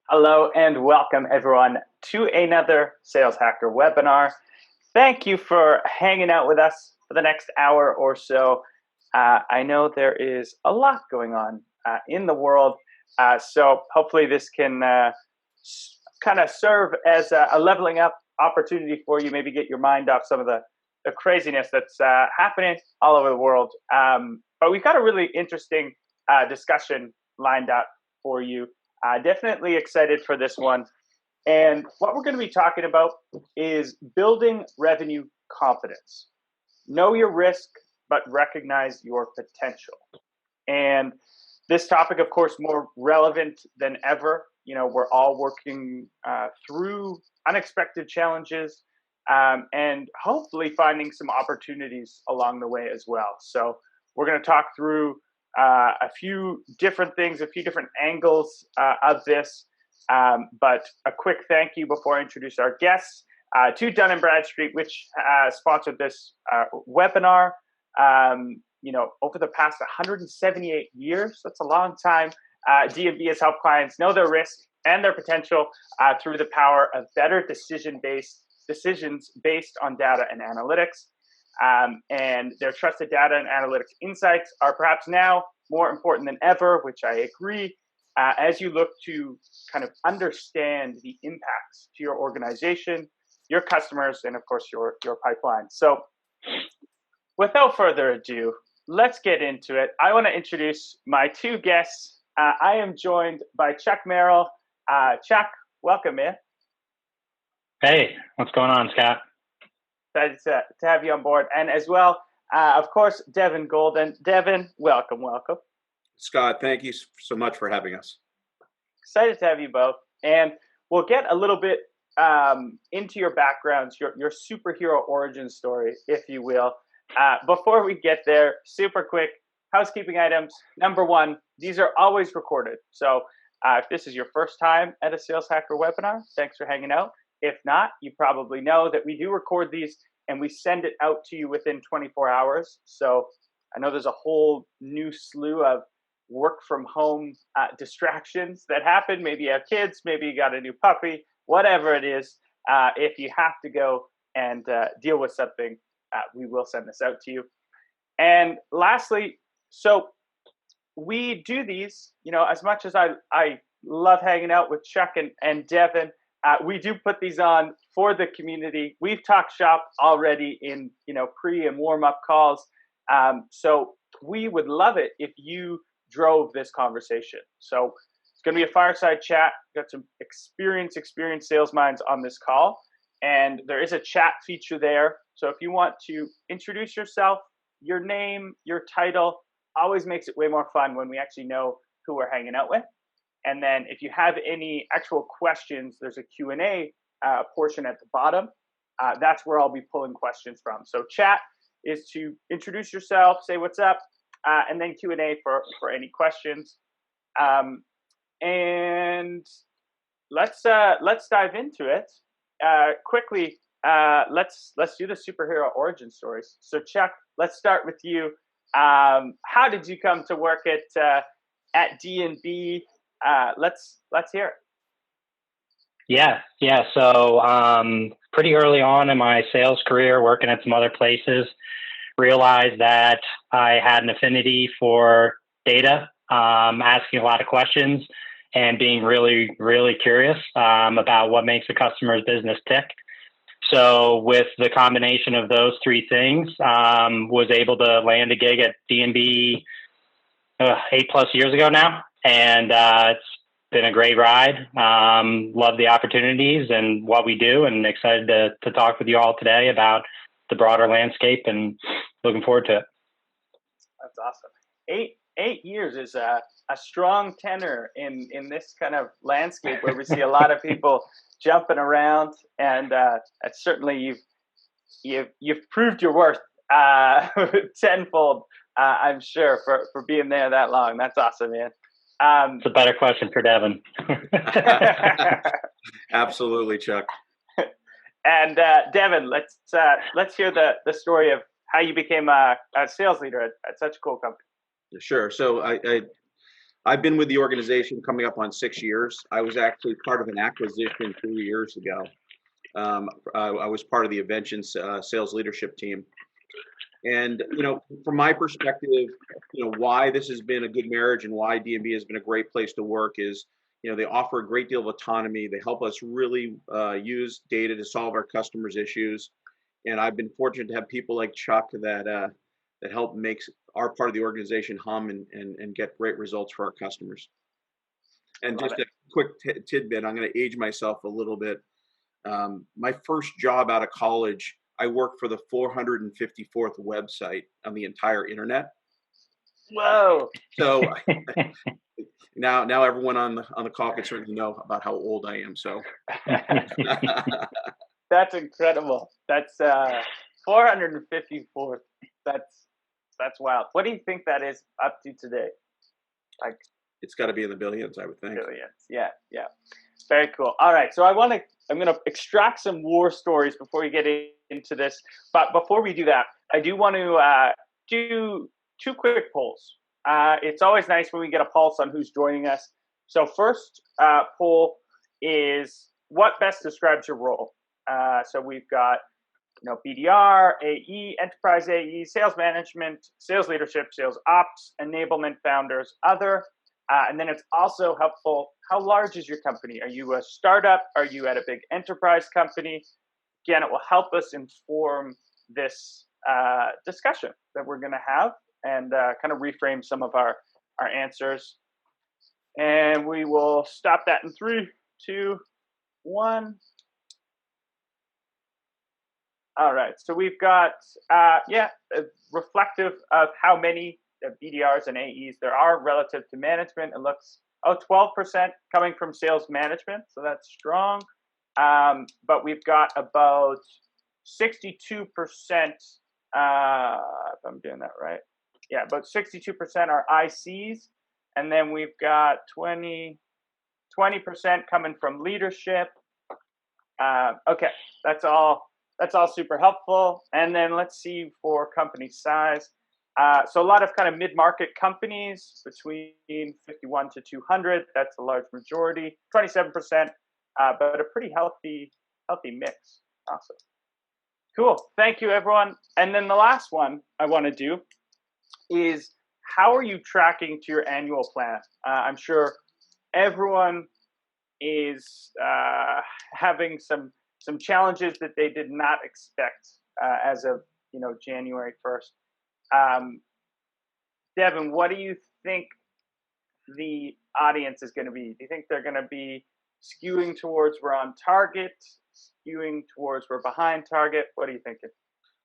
Hello and welcome everyone to another Sales Hacker webinar. Thank you for hanging out with us for the next hour or so. I know there is a lot going on in the world, so hopefully this can kind of serve as a leveling up opportunity for you, maybe get your mind off some of the craziness that's happening all over the world. But we've got a really interesting discussion lined up for you. Definitely excited for this one. And what we're going to be talking about is building revenue confidence. Know your risk, but recognize your potential. And this topic, of course, more relevant than ever. You know, we're all working through unexpected challenges and hopefully finding some opportunities along the way as well. So we're going to talk through a few different things, a few different angles of this. But a quick thank you before I introduce our guests to Dun & Bradstreet, which sponsored this webinar. You know, over the past 178 years, that's a long time, D&B has helped clients know their risk and their potential through the power of better decisions based on data and analytics. And their trusted data and analytics insights are perhaps now more important than ever, which I agree, as you look to kind of understand the impacts to your organization, your customers, and of course your pipeline. So without further ado, let's get into it. I want to introduce my two guests. I am joined by Chuck Merrill. Chuck, welcome, man. Hey, what's going on, Scott? Excited to have you on board. And as well, of course, Devin Golden. Devin, welcome. Scott, thank you so much for having us. Excited to have you both. And we'll get a little bit into your backgrounds, your superhero origin story, if you will. Before we get there, super quick, housekeeping items. Number one, these are always recorded. So if this is your first time at a Sales Hacker webinar, thanks for hanging out. If not, you probably know that we do record these and we send it out to you within 24 hours. So I know there's a whole new slew of work from home distractions that happen. Maybe you have kids, maybe you got a new puppy, whatever it is. If you have to go and deal with something, we will send this out to you. And lastly, so we do these, you know, as much as I love hanging out with Chuck and Devin, we do put these on for the community. We've talked shop already in, you know, pre and warm up calls. So we would love it if you drove this conversation. So it's going to be a fireside chat. Got some experienced sales minds on this call, and there is a chat feature there. So if you want to introduce yourself, your name, your title, always makes it way more fun when we actually know who we're hanging out with. And then if you have any actual questions, there's a Q&A portion at the bottom. That's where I'll be pulling questions from. So chat is to introduce yourself, say what's up, and then Q&A for any questions. And let's dive into it. Quickly, let's do the superhero origin stories. So Chuck, let's start with you. How did you come to work at D&B? Let's hear it. Yeah. So pretty early on in my sales career, working at some other places, realized that I had an affinity for data, asking a lot of questions, and being really, really curious about what makes a customer's business tick. So with the combination of those three things, was able to land a gig at D&B 8+ years ago now. And it's been a great ride. Love the opportunities and what we do, and excited to talk with you all today about the broader landscape, and looking forward to it. That's awesome. 8 years is a strong tenor in this kind of landscape where we see a lot of people jumping around, and certainly you've proved your worth tenfold, I'm sure, for being there that long. That's awesome, man. It's a better question for Devin. Absolutely, Chuck. And Devin, let's hear the story of how you became a sales leader at such a cool company. Sure. So I've been with the organization coming up on 6 years. I was actually part of an acquisition 2 years ago. I was part of the Invention sales leadership team. And, from my perspective, why this has been a good marriage and why D&B has been a great place to work is, they offer a great deal of autonomy. They help us really use data to solve our customers' issues. And I've been fortunate to have people like Chuck that help makes our part of the organization hum and get great results for our customers. And Love just it. a quick tidbit, I'm going to age myself a little bit. My first job out of college, I worked for the 454th website on the entire internet. Whoa. So now everyone on the call can certainly know about how old I am. So That's incredible. That's 454. That's wild. What do you think that is up to today? Like it's got to be in the billions, I would think. billions. Yeah. Very cool. All right. So I'm going to extract some war stories before we get into this. But before we do that, I do want to do two quick polls. It's always nice when we get a pulse on who's joining us. So first poll is what best describes your role? So we've got, BDR, AE, enterprise AE, sales management, sales leadership, sales ops, enablement, founders, other. And then it's also helpful, how large is your company? Are you a startup? Are you at a big enterprise company? Again, it will help us inform this discussion that we're going to have and kind of reframe some of our answers. And we will stop that in 3, 2, 1. All right, so we've got, reflective of how many BDRs and AEs there are relative to management. It looks, 12% coming from sales management, so that's strong. But we've got about 62%, if I'm doing that right. Yeah, about 62% are ICs, and then we've got 20% coming from leadership. Okay, that's all super helpful. And then let's see for company size. So a lot of kind of mid-market companies between 51 to 200. That's a large majority, 27%, but a pretty healthy mix. Awesome. Cool. Thank you, everyone. And then the last one I want to do is how are you tracking to your annual plan? I'm sure everyone is having some challenges that they did not expect as of January 1st. Devin, what do you think the audience is going to be? Do you think they're going to be skewing towards we're on target, skewing towards we're behind target? What are you thinking?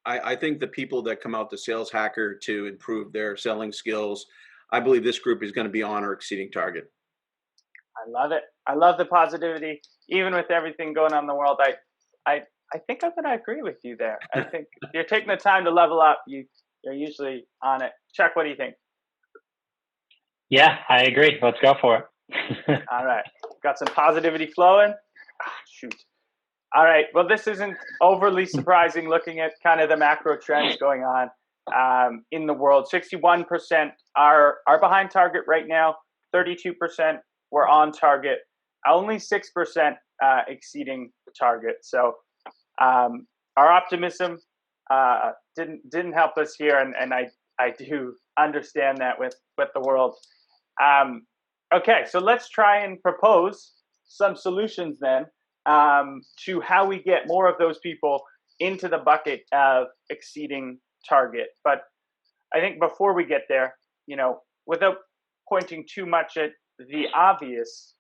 I think the people that come out to Sales Hacker to improve their selling skills, I believe this group is going to be on or exceeding target. I love it. I love the positivity. Even with everything going on in the world, I think I'm going to agree with you there. I think if you're taking the time to level up, you're usually on it. Chuck, what do you think? Yeah, I agree. Let's go for it. All right. Got some positivity flowing. Shoot. All right. Well, this isn't overly surprising looking at kind of the macro trends going on in the world. 61% are behind target right now. 32% were on target. Only 6% exceeding target. So our optimism didn't help us here, and I do understand that with the world. Okay, so let's try and propose some solutions then to how we get more of those people into the bucket of exceeding target. But I think before we get there, without pointing too much at the obvious,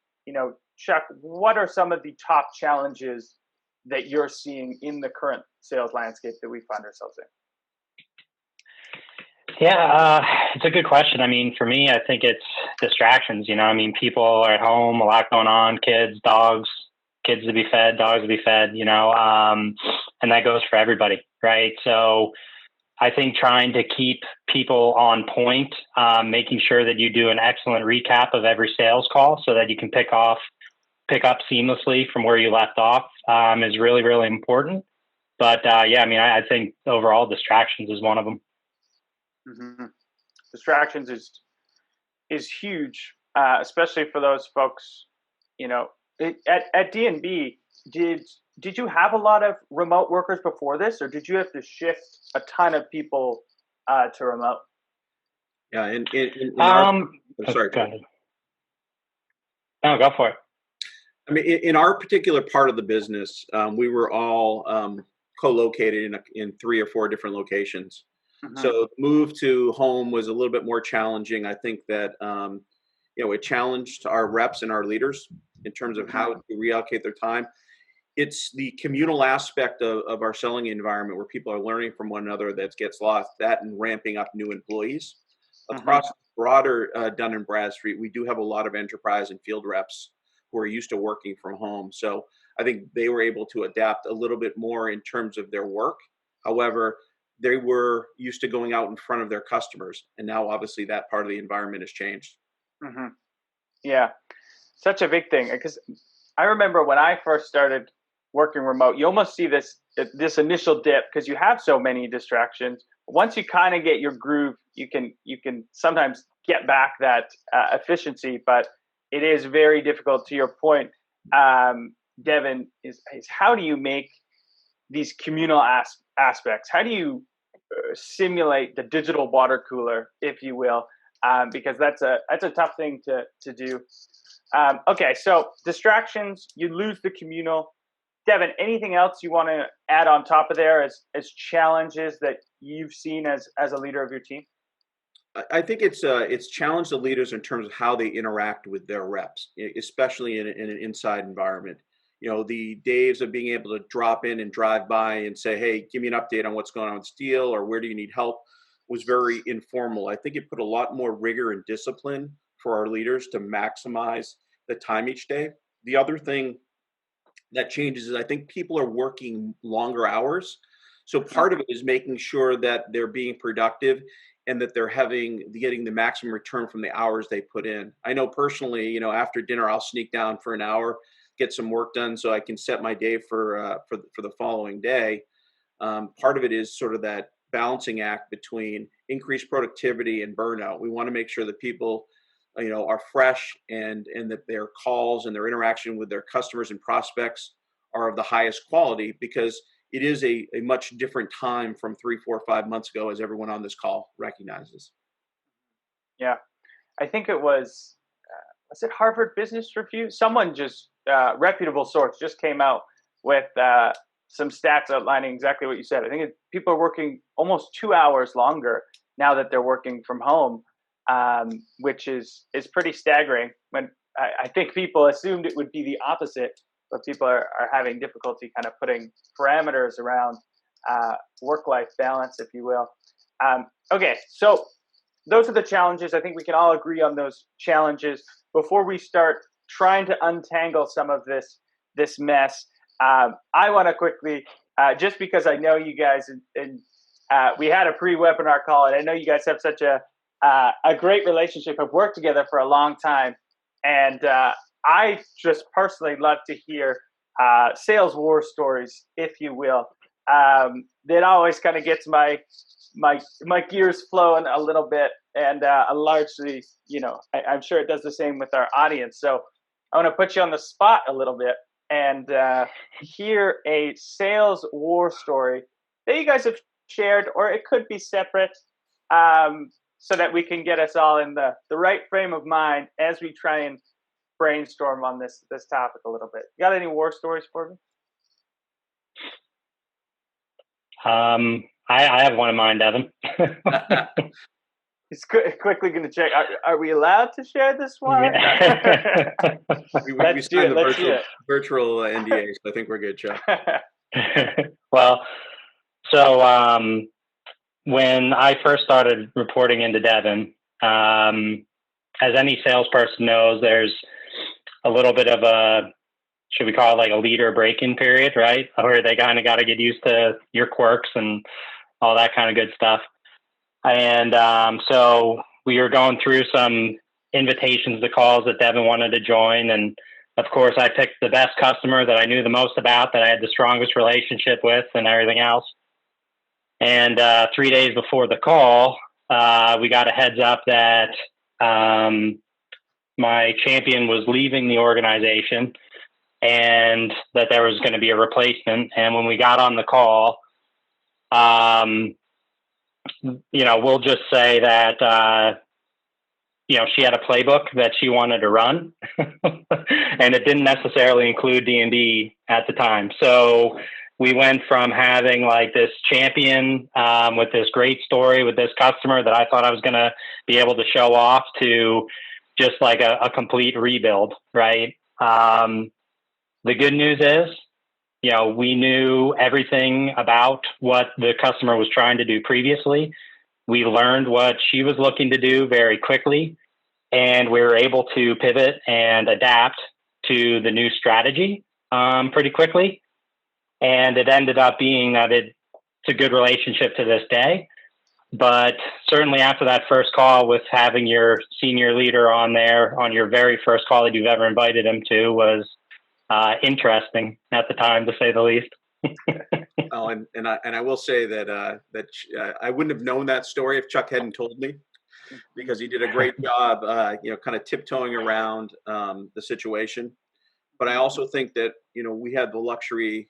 Chuck, what are some of the top challenges that you're seeing in the current sales landscape that we find ourselves in? Yeah, it's a good question. I mean, for me, I think it's distractions. People are at home, a lot going on, kids, dogs, kids to be fed, dogs to be fed, and that goes for everybody, right? So I think trying to keep people on point, making sure that you do an excellent recap of every sales call so that you can pick up seamlessly from where you left off is really, really important. But I think overall distractions is one of them. Mm-hmm. Distractions is huge. especially for those folks, at D&B, did you have a lot of remote workers before this, or did you have to shift a ton of people to remote? Yeah, in our, sorry, go ahead. No, go for it. I mean, in our particular part of the business, we were all co-located in 3 or 4 different locations. Mm-hmm. So the move to home was a little bit more challenging. I think that it challenged our reps and our leaders in terms of how to reallocate their time. It's the communal aspect of our selling environment where people are learning from one another that gets lost. That and ramping up new employees across broader Dun & Bradstreet. We do have a lot of enterprise and field reps who are used to working from home. So I think they were able to adapt a little bit more in terms of their work. However, they were used to going out in front of their customers. And now obviously that part of the environment has changed. Mm-hmm. Yeah, such a big thing. Because I remember when I first started working remote, you almost see this initial dip because you have so many distractions. Once you kind of get your groove, you can sometimes get back that efficiency, but it is very difficult. To your point, Devin, is how do you make these communal aspects? How do you simulate the digital water cooler, if you will? Because that's a tough thing to do. Okay, so distractions, you lose the communal. Devin, anything else you want to add on top of there as challenges that you've seen as a leader of your team? I think it's challenged the leaders in terms of how they interact with their reps, especially in an inside environment. The days of being able to drop in and drive by and say, hey, give me an update on what's going on with steel or where do you need help was very informal. I think it put a lot more rigor and discipline for our leaders to maximize the time each day. The other thing that changes is I think people are working longer hours. So part of it is making sure that they're being productive and that they're getting the maximum return from the hours they put in. I know personally, after dinner, I'll sneak down for an hour, get some work done so I can set my day for the following day. Part of it is sort of that balancing act between increased productivity and burnout. We want to make sure that people are fresh and that their calls and their interaction with their customers and prospects are of the highest quality, because it is a much different time from 3, 4, 5 months ago, as everyone on this call recognizes. Yeah, I think it was it Harvard Business Review? Someone just reputable source just came out with some stats outlining exactly what you said. I think people are working almost 2 hours longer now that they're working from home. Which is pretty staggering. When I think people assumed it would be the opposite, but people are having difficulty kind of putting parameters around work-life balance, if you will. Okay, so those are the challenges. I think we can all agree on those challenges. Before we start trying to untangle some of this mess, I want to quickly, just because I know you guys, and we had a pre-webinar call, and I know you guys have such a great relationship, have worked together for a long time. And I just personally love to hear sales war stories, if you will. That always kind of gets my gears flowing a little bit. And largely, I'm sure it does the same with our audience. So I want to put you on the spot a little bit and hear a sales war story that you guys have shared, or it could be separate. So that we can get us all in the right frame of mind as we try and brainstorm on this topic a little bit. You got any war stories for me? I have one in mind, Devin. He's quickly going to check. Are we allowed to share this one? we signed the virtual NDA, so I think we're good, Chuck. Well, so when I first started reporting into Devin, as any salesperson knows, there's a little bit of should we call it like a leader break-in period, right? Where they kind of got to get used to your quirks and all that kind of good stuff. And so we were going through some invitations to calls that Devin wanted to join. And of course, I picked the best customer that I knew the most about, that I had the strongest relationship with and everything else. And 3 days before the call, we got a heads up that my champion was leaving the organization and that there was going to be a replacement. And when we got on the call, we'll just say that, she had a playbook that she wanted to run and it didn't necessarily include D&D at the time. So we went from having like this champion with this great story with this customer that I thought I was going to be able to show off to just like a complete rebuild, right? The good news is, we knew everything about what the customer was trying to do previously. We learned what she was looking to do very quickly, and we were able to pivot and adapt to the new strategy pretty quickly. And it ended up being that it's a good relationship to this day. But certainly after that first call with having your senior leader on there on your very first call that you've ever invited him to was interesting at the time, to say the least. Oh, and I will say that I wouldn't have known that story if Chuck hadn't told me, because he did a great job, kind of tiptoeing around the situation. But I also think that we had the luxury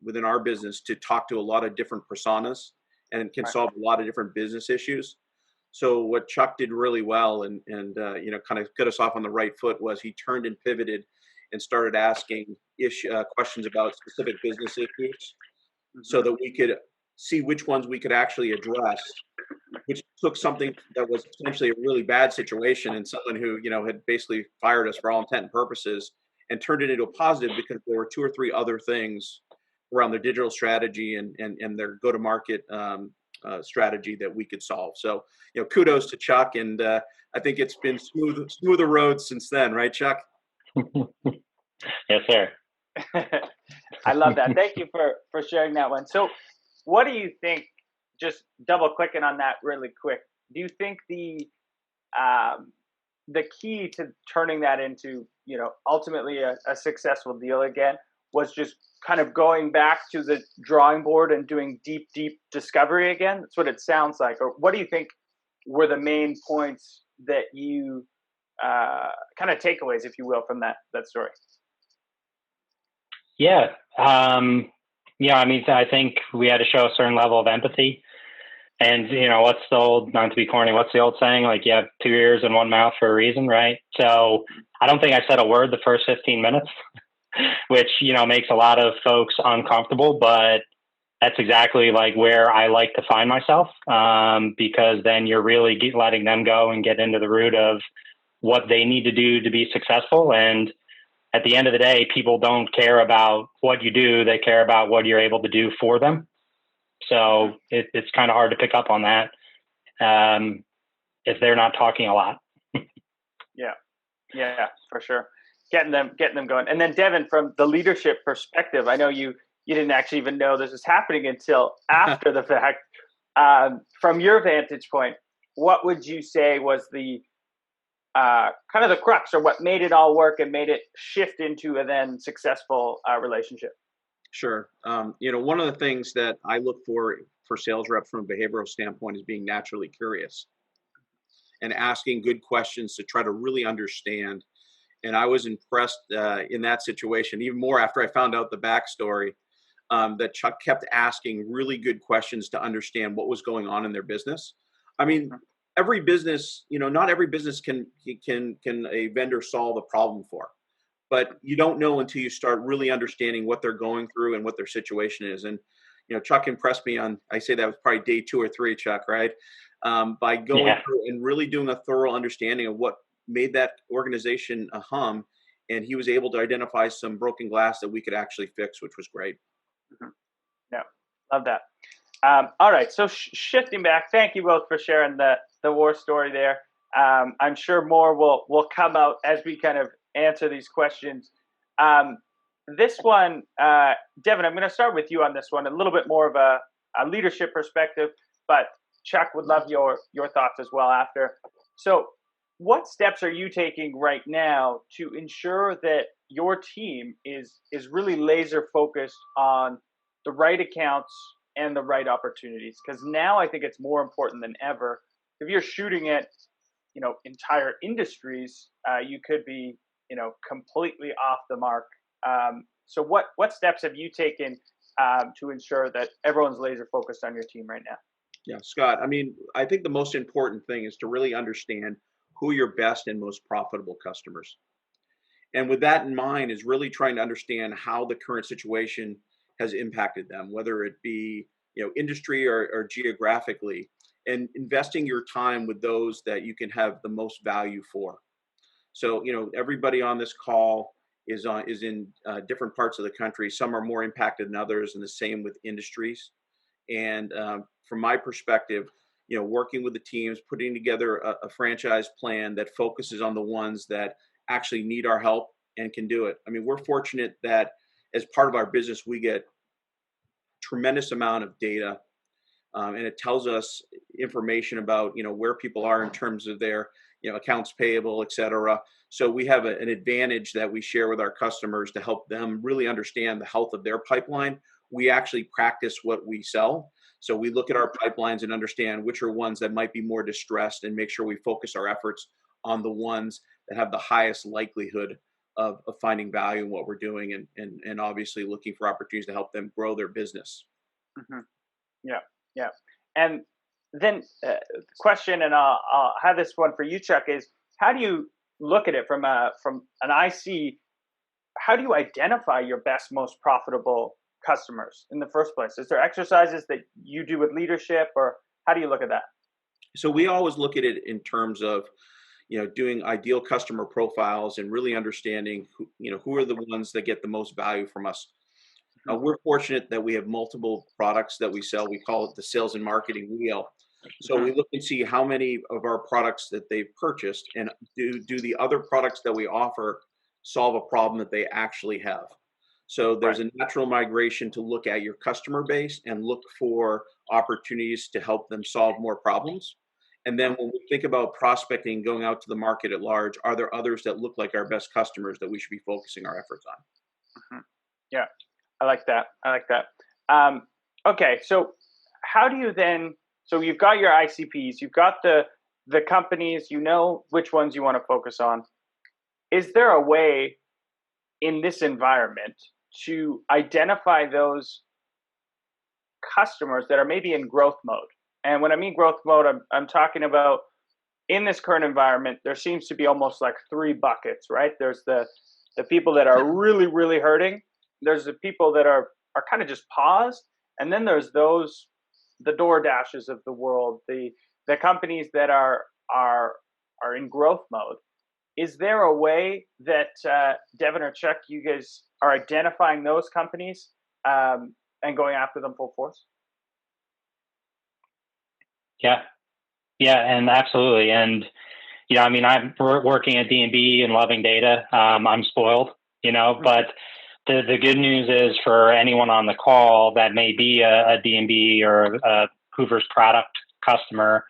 within our business to talk to a lot of different personas and can solve a lot of different business issues. So what Chuck did really well and kind of got us off on the right foot was he turned and pivoted and started asking questions about specific business issues so that we could see which ones we could actually address, which took something that was potentially a really bad situation and someone who, had basically fired us for all intent and purposes and turned it into a positive because there were 2 or 3 other things around their digital strategy and their go-to-market strategy that we could solve. So, kudos to Chuck. And I think it's been smoother roads since then, right, Chuck? Yes, sir. I love that. Thank you for sharing that one. So what do you think, just double clicking on that really quick, do you think the key to turning that into, ultimately a successful deal again was just kind of going back to the drawing board and doing deep discovery again? That's what it sounds like. Or what do you think were the main points that you kind of takeaways, if you will, from that story? Yeah. I think we had to show a certain level of empathy. And, what's the old, not to be corny, what's the old saying? Like, you have 2 ears and 1 mouth for a reason, right? So I don't think I said a word the first 15 minutes, which, makes a lot of folks uncomfortable. But that's exactly like where I like to find myself, because then you're really letting them go and get into the root of what they need to do to be successful. And at the end of the day, people don't care about what you do. They care about what you're able to do for them. So it's kind of hard to pick up on that if they're not talking a lot. Yeah, for sure. Getting them going. And then Devin, from the leadership perspective, I know you didn't actually even know this was happening until after the fact. From your vantage point, what would you say was the kind of the crux, or what made it all work and made it shift into a then successful relationship? Sure. One of the things that I look for sales reps from a behavioral standpoint is being naturally curious and asking good questions to try to really understand. And I was impressed in that situation, even more after I found out the backstory, that Chuck kept asking really good questions to understand what was going on in their business. I mean, every business, not every business can a vendor solve a problem for. But you don't know until you start really understanding what they're going through and what their situation is. And, Chuck impressed me on, I say that was probably day 2 or 3, Chuck, right? By going through and really doing a thorough understanding of what made that organization a hum. And he was able to identify some broken glass that we could actually fix, which was great. Mm-hmm. Yeah, love that. All right. So shifting back, thank you both for sharing the war story there. I'm sure more will come out as we kind of answer these questions. This one, Devin, I'm going to start with you on this one, a little bit more of a leadership perspective, but Chuck would love your thoughts as well after. So what steps are you taking right now to ensure that your team is really laser focused on the right accounts and the right opportunities? Because now I think it's more important than ever. If you're shooting at entire industries, you could be, completely off the mark. So what steps have you taken to ensure that everyone's laser focused on your team right now? Yeah, Scott. I mean, I think the most important thing is to really understand who your best and most profitable customers. And with that in mind, is really trying to understand how the current situation has impacted them, whether it be industry or geographically, and investing your time with those that you can have the most value for. So everybody on this call is in different parts of the country. Some are more impacted than others, and the same with industries. And from my perspective, working with the teams, putting together a franchise plan that focuses on the ones that actually need our help and can do it. I mean, we're fortunate that as part of our business, we get tremendous amount of data, and it tells us information about where people are in terms of their accounts payable, et cetera. So we have an advantage that we share with our customers to help them really understand the health of their pipeline. We actually practice what we sell. So we look at our pipelines and understand which are ones that might be more distressed, and make sure we focus our efforts on the ones that have the highest likelihood of finding value in what we're doing, and obviously looking for opportunities to help them grow their business. Hmm. Yeah, yeah. And then the question, and I'll have this one for you, Chuck, is how do you look at it from an IC? How do you identify your best, most profitable customers in the first place? Is there exercises that you do with leadership, or how do you look at that? So we always look at it in terms of doing ideal customer profiles and really understanding who are the ones that get the most value from us. We're fortunate that we have multiple products that we sell. We call it the sales and marketing wheel. So we look and see how many of our products that they've purchased, and do the other products that we offer solve a problem that they actually have. So there's Right. a natural migration to look at your customer base and look for opportunities to help them solve more problems. And then when we think about prospecting, going out to the market at large, are there others that look like our best customers that we should be focusing our efforts on? Mhm. Yeah, I like that. I like that. Okay, so how do you then? So you've got your ICPs, you've got the companies, you know which ones you want to focus on. Is there a way in this environment to identify those customers that are maybe in growth mode? And when I mean growth mode, I'm talking about in this current environment, there seems to be almost like three buckets, right? There's the people that are really, really hurting. There's the people that are kind of just paused, and then there's those the Door Dashes of the world, the companies that are in growth mode. Is there a way that Devin or Chuck, you guys are identifying those companies and going after them full force? Yeah, yeah, and absolutely. And I mean, I'm working at D&B and loving data. I'm spoiled, but the good news is for anyone on the call that may be a D&B or a Hoover's product customer,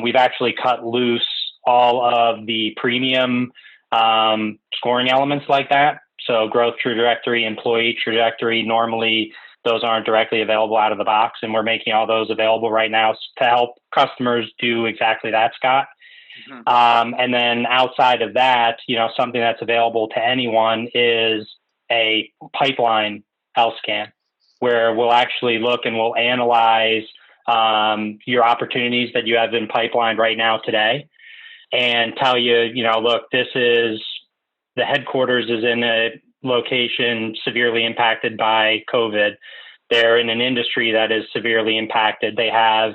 we've actually cut loose all of the premium scoring elements like that. So growth trajectory, employee trajectory, normally those aren't directly available out of the box, and we're making all those available right now to help customers do exactly that, Scott. And then outside of that, something that's available to anyone is a pipeline health scan, where we'll actually look and we'll analyze your opportunities that you have in pipeline right now today, and tell you, look, this is the headquarters is in a location severely impacted by COVID. They're in an industry that is severely impacted. They have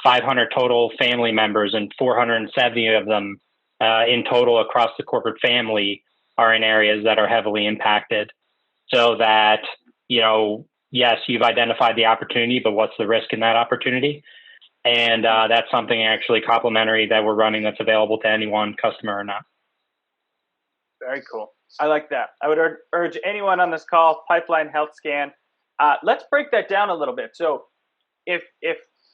500 total family members, and 470 of them in total across the corporate family are in areas that are heavily impacted. So that, yes, you've identified the opportunity, but what's the risk in that opportunity? And that's something actually complementary that we're running that's available to anyone, customer or not. Very cool. I like that. I would urge anyone on this call, pipeline health scan. Let's break that down a little bit. So if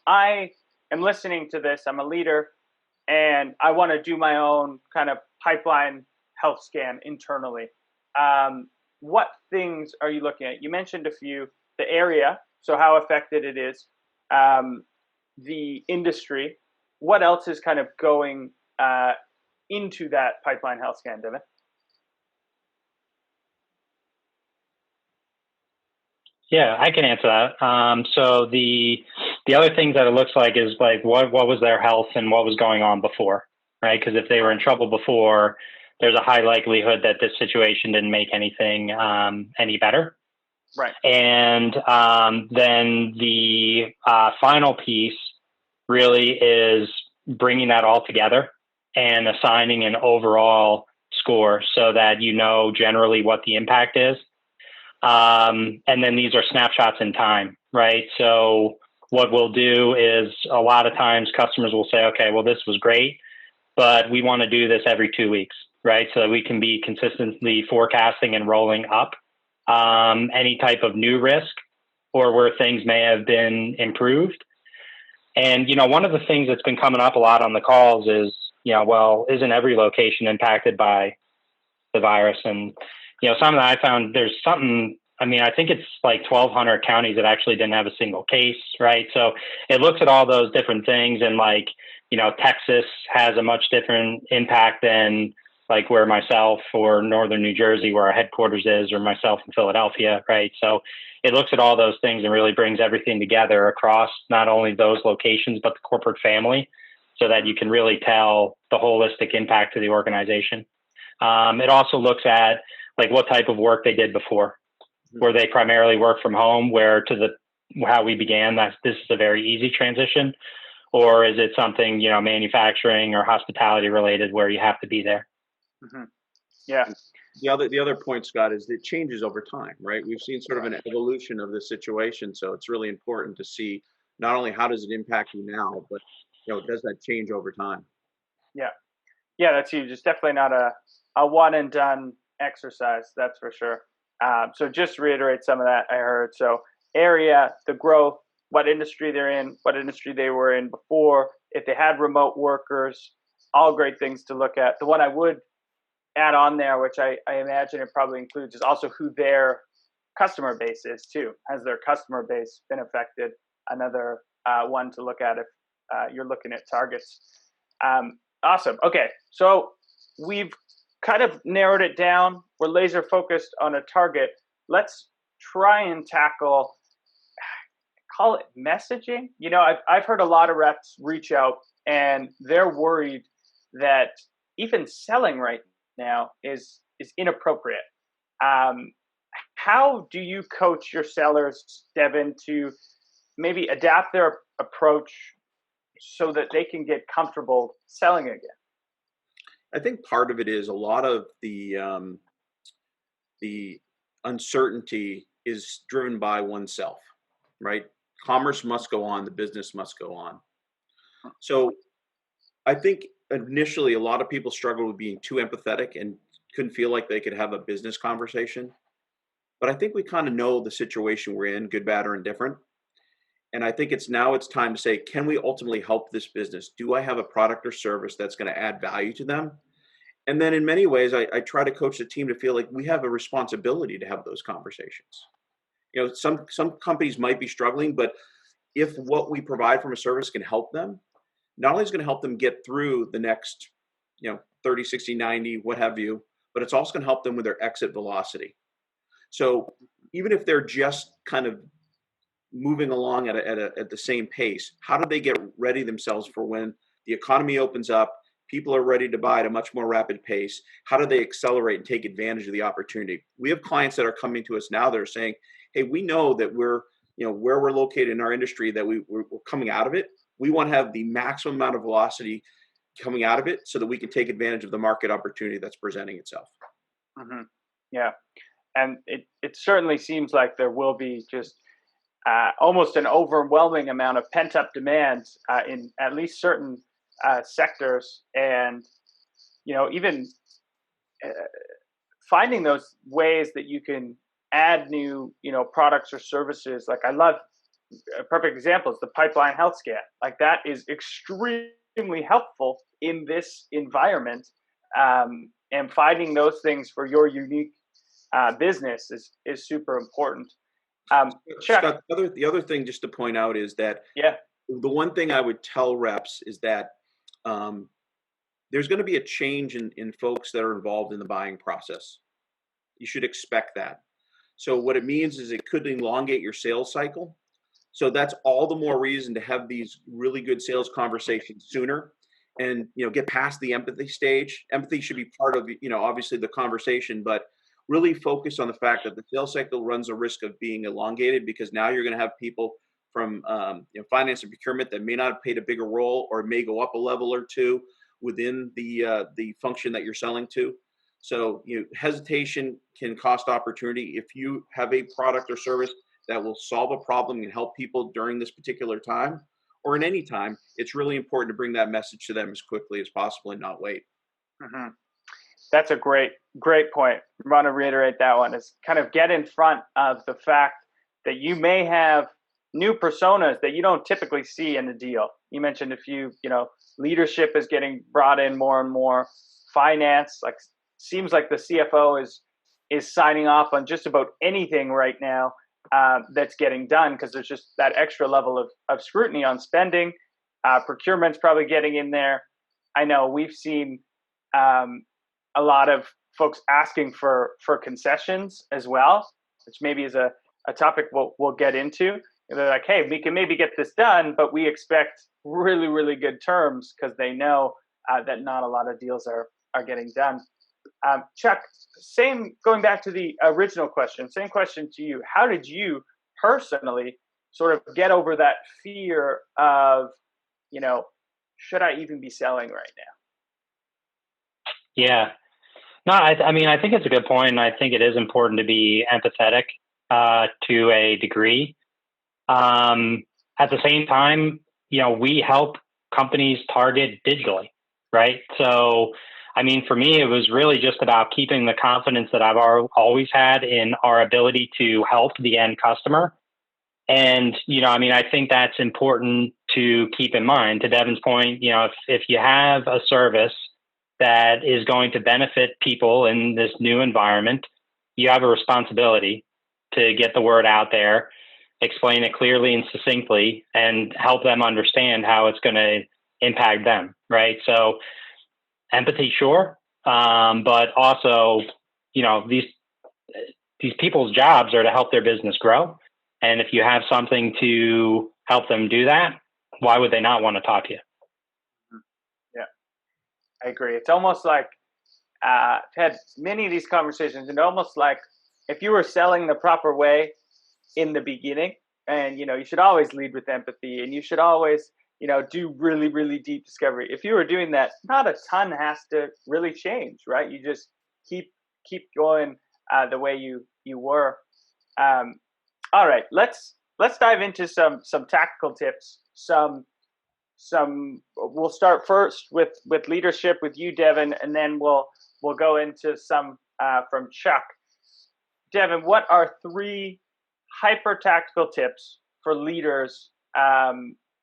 I am listening to this, I'm a leader, and I want to do my own kind of pipeline health scan internally. What things are you looking at? You mentioned a few. The area, so how affected it is, the industry. What else is kind of going into that pipeline health scan, Devin? Yeah, I can answer that. So the other things that it looks like is like what was their health and what was going on before, right? Because if they were in trouble before, there's a high likelihood that this situation didn't make anything any better. Right. And then the final piece really is bringing that all together and assigning an overall score so that you know generally what the impact is. And then these are snapshots in time, right? So what we'll do is a lot of times customers will say, okay, well, this was great, but we want to do this every 2 weeks, right? So that we can be consistently forecasting and rolling up any type of new risk or where things may have been improved. And, one of the things that's been coming up a lot on the calls is, well, isn't every location impacted by the virus? And, something that I found I think it's like 1,200 counties that actually didn't have a single case, right? So it looks at all those different things and Texas has a much different impact than like where myself or Northern New Jersey, where our headquarters is, or myself in Philadelphia, right? So it looks at all those things and really brings everything together across not only those locations, but the corporate family so that you can really tell the holistic impact to the organization. It also looks at like what type of work they did before. Were they primarily work from home, where how we began, that this is a very easy transition? Or is it something, manufacturing or hospitality related where you have to be there? Mm-hmm. Yeah. The other point, Scott, is it changes over time, right? We've seen sort of an evolution of this situation. So it's really important to see not only how does it impact you now, but, does that change over time? Yeah. Yeah, that's huge. It's definitely not a one and done exercise, that's for sure. So just to reiterate some of that I heard. So area, the growth, what industry they're in, what industry they were in before, if they had remote workers, all great things to look at. The one I would add on there, which I imagine it probably includes, is also who their customer base is too. Has their customer base been affected? Another one to look at if you're looking at targets. Awesome. Okay, so we've kind of narrowed it down. We're laser focused on a target. Let's try and tackle, call it messaging. I've heard a lot of reps reach out and they're worried that even selling right now is inappropriate. How do you coach your sellers, Devin, to maybe adapt their approach so that they can get comfortable selling again? I think part of it is a lot of the uncertainty is driven by oneself, right? Commerce must go on, the business must go on. So I think initially a lot of people struggle with being too empathetic and couldn't feel like they could have a business conversation. But I think we kind of know the situation we're in, good, bad, or indifferent. And I think it's time to say, can we ultimately help this business? Do I have a product or service that's going to add value to them? And then in many ways, I try to coach the team to feel like we have a responsibility to have those conversations. Some companies might be struggling, but if what we provide from a service can help them, not only is it going to help them get through the next 30, 60, 90, what have you, but it's also going to help them with their exit velocity. So even if they're just kind of moving along at the same pace, how do they get ready themselves for when the economy opens up, people are ready to buy at a much more rapid pace? How do they accelerate and take advantage of the opportunity? We have clients that are coming to us now that are saying, hey, we know that we're, where we're located in our industry, that we're coming out of it. We want to have the maximum amount of velocity coming out of it so that we can take advantage of the market opportunity that's presenting itself. Mm-hmm. Yeah. And it certainly seems like there will be just almost an overwhelming amount of pent-up demand in at least certain sectors, and even finding those ways that you can add new products or services. Like I love a perfect example is the pipeline health scan. Like that is extremely helpful in this environment, and finding those things for your unique business is super important. Scott, the other thing just to point out is that the one thing I would tell reps is that there's going to be a change in folks that are involved in the buying process. You should expect that. So what it means is it could elongate your sales cycle. So that's all the more reason to have these really good sales conversations sooner, and get past the empathy stage. Empathy should be part of obviously the conversation, but really focus on the fact that the sales cycle runs a risk of being elongated, because now you're going to have people from finance and procurement that may not have played a bigger role, or may go up a level or two within the function that you're selling to. So hesitation can cost opportunity. If you have a product or service that will solve a problem and help people during this particular time, or in any time, it's really important to bring that message to them as quickly as possible and not wait. Mm-hmm. That's a great point. I want to reiterate that one, is kind of get in front of the fact that you may have new personas that you don't typically see in the deal. You mentioned a few, leadership is getting brought in more and more. Finance, seems like the CFO is signing off on just about anything right now that's getting done, because there's just that extra level of scrutiny on spending. Procurement's probably getting in there. I know we've seen a lot of folks asking for concessions as well, which maybe is a topic we'll get into. And they're like, hey, we can maybe get this done, but we expect really, really good terms, because they know that not a lot of deals are getting done. Chuck, going back to the original question, same question to you. How did you personally sort of get over that fear of, should I even be selling right now? Yeah. No, I mean, I think it's a good point, and I think it is important to be empathetic to a degree. At the same time, we help companies target digitally, right? So, I mean, for me, it was really just about keeping the confidence that I've always had in our ability to help the end customer. And, I think that's important to keep in mind. To Devin's point, if you have a service that is going to benefit people in this new environment, you have a responsibility to get the word out there, explain it clearly and succinctly, and help them understand how it's going to impact them, right? So empathy, sure, but also, these people's jobs are to help their business grow. And if you have something to help them do that, why would they not want to talk to you? I agree. It's almost like I've had many of these conversations, and almost like if you were selling the proper way in the beginning, and you should always lead with empathy, and you should always do really, really deep discovery. If you were doing that, not a ton has to really change, right? You just keep going the way you were. All right, let's dive into some tactical tips. We'll start first with leadership with you, Devin, and then we'll go into some from Chuck. Devin, what are 3 hyper tactical tips for leaders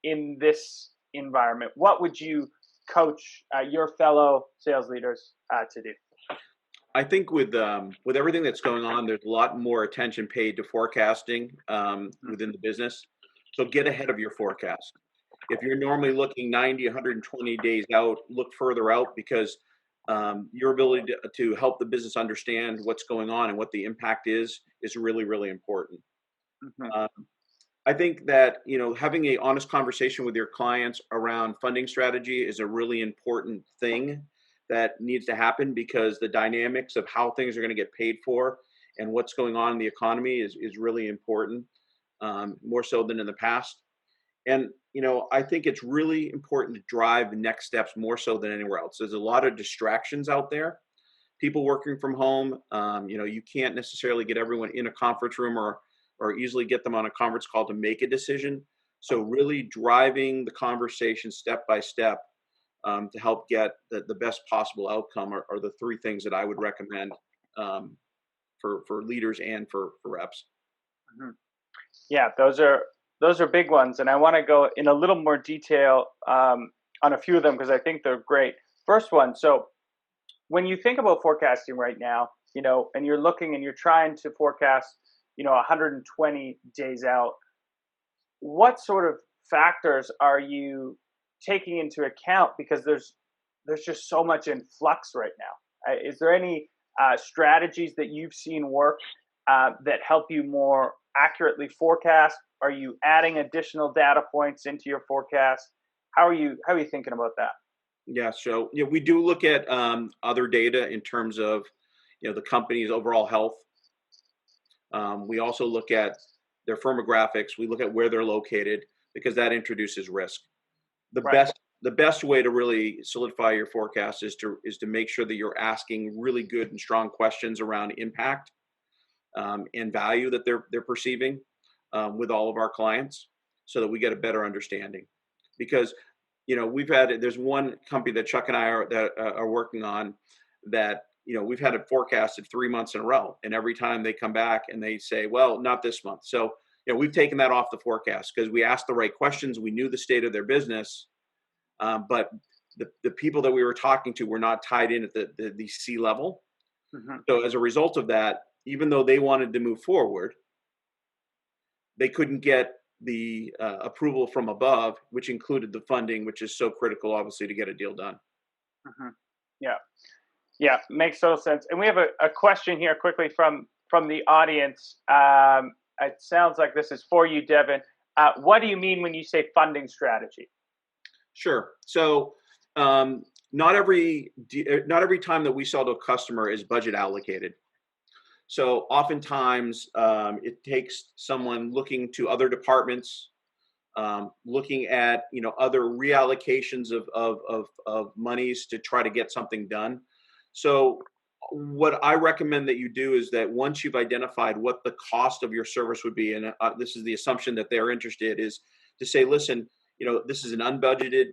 in this environment? What would you coach your fellow sales leaders to do? I think with everything that's going on, there's a lot more attention paid to forecasting within the business. So get ahead of your forecast. If you're normally looking 90, 120 days out, look further out, because your ability to help the business understand what's going on and what the impact is really, really important. Mm-hmm. I think that having an honest conversation with your clients around funding strategy is a really important thing that needs to happen, because the dynamics of how things are going to get paid for and what's going on in the economy is really important, more so than in the past. And I think it's really important to drive the next steps more so than anywhere else. There's a lot of distractions out there. People working from home, you can't necessarily get everyone in a conference room or easily get them on a conference call to make a decision. So really driving the conversation step by step to help get the best possible outcome are the 3 things that I would recommend for leaders and for reps. Mm-hmm. Yeah, those are big ones, and I want to go in a little more detail on a few of them, because I think they're great. First one, so when you think about forecasting right now, and you're looking and you're trying to forecast, 120 days out, what sort of factors are you taking into account? Because there's there's just so much in flux right now. Is there any strategies that you've seen work that help you more accurately forecast? Are you adding additional data points into your forecast? How are you thinking about that? Yeah, so we do look at other data in terms of the company's overall health. We also look at their firmographics. We look at where they're located because that introduces risk. Right. The best way to really solidify your forecast is to make sure that you're asking really good and strong questions around impact and value that they're perceiving with all of our clients, so that we get a better understanding. Because there's one company that Chuck and I are working on that we've had it forecasted 3 months in a row, and every time they come back and they say, well, not this month. So we've taken that off the forecast because we asked the right questions. We knew the state of their business, but the people that we were talking to were not tied in at the C level. Mm-hmm. So as a result of that, even though they wanted to move forward, they couldn't get the approval from above, which included the funding, which is so critical, obviously, to get a deal done. Mm-hmm. Yeah, makes total sense. And we have a question here quickly from the audience. It sounds like this is for you, Devin. What do you mean when you say funding strategy? Sure. So not every time that we sell to a customer is budget allocated. So oftentimes it takes someone looking to other departments, looking at other reallocations of monies to try to get something done. So what I recommend that you do is that once you've identified what the cost of your service would be, and this is the assumption that they're interested, is to say, listen, this is an unbudgeted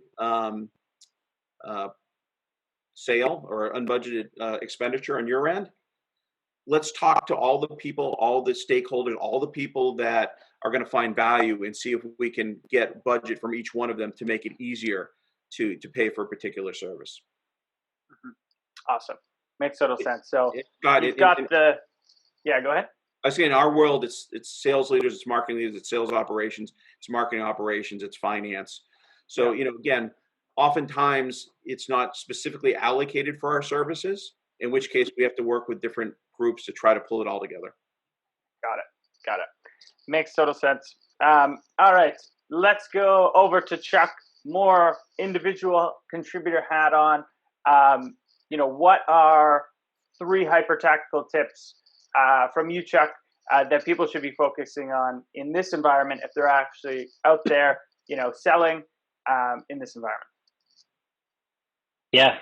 sale or unbudgeted expenditure on your end. Let's talk to all the people, all the stakeholders, all the people that are going to find value, and see if we can get budget from each one of them to make it easier to pay for a particular service. Mm-hmm. Awesome. Makes total sense. So yeah, go ahead. I was saying in our world, it's sales leaders, it's marketing leaders, it's sales operations, it's marketing operations, it's finance. So, again, oftentimes it's not specifically allocated for our services, in which case we have to work with different groups to try to pull it all together. Got it. Makes total sense. All right, let's go over to Chuck, more individual contributor hat on. What are 3 hyper-tactical tips from you, Chuck, that people should be focusing on in this environment if they're actually out there, selling in this environment? Yeah,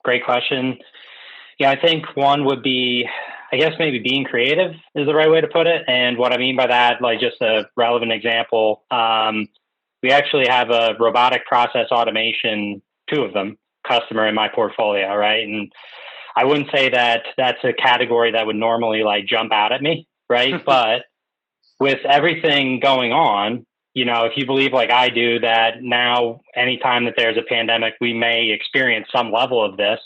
great question. Yeah, I think one would be, I guess maybe being creative is the right way to put it. And what I mean by that, like just a relevant example, we actually have a robotic process automation, 2 of them, customer in my portfolio, right? And I wouldn't say that that's a category that would normally like jump out at me, right? But with everything going on, if you believe like I do that now, anytime that there's a pandemic, we may experience some level of this,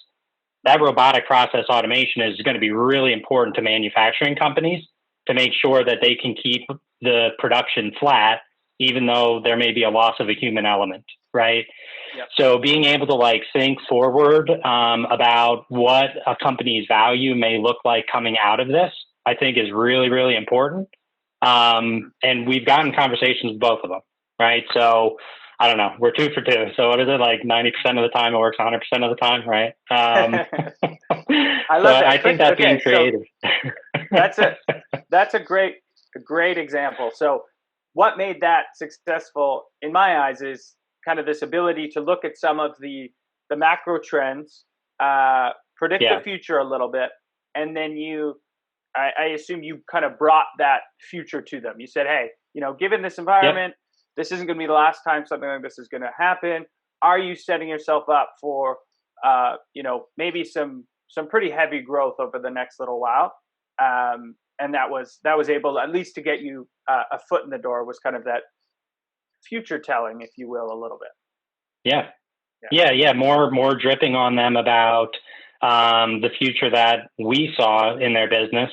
that robotic process automation is going to be really important to manufacturing companies to make sure that they can keep the production flat, even though there may be a loss of a human element, right? Yep. So being able to like think forward about what a company's value may look like coming out of this, I think is really, really important. And we've gotten conversations with both of them, right? So I don't know, we're 2 for 2. So what is it, like 90% of the time it works 100% of the time, right? I love that. I think that being creative. So that's a great example. So what made that successful in my eyes is kind of this ability to look at some of the macro trends, predict the future a little bit, and then I assume you kind of brought that future to them. You said, hey, given this environment, this isn't going to be the last time something like this is going to happen. Are you setting yourself up for, maybe some pretty heavy growth over the next little while? And that was able at least to get you a foot in the door, was kind of that future telling, if you will, a little bit. Yeah. More dripping on them about the future that we saw in their business,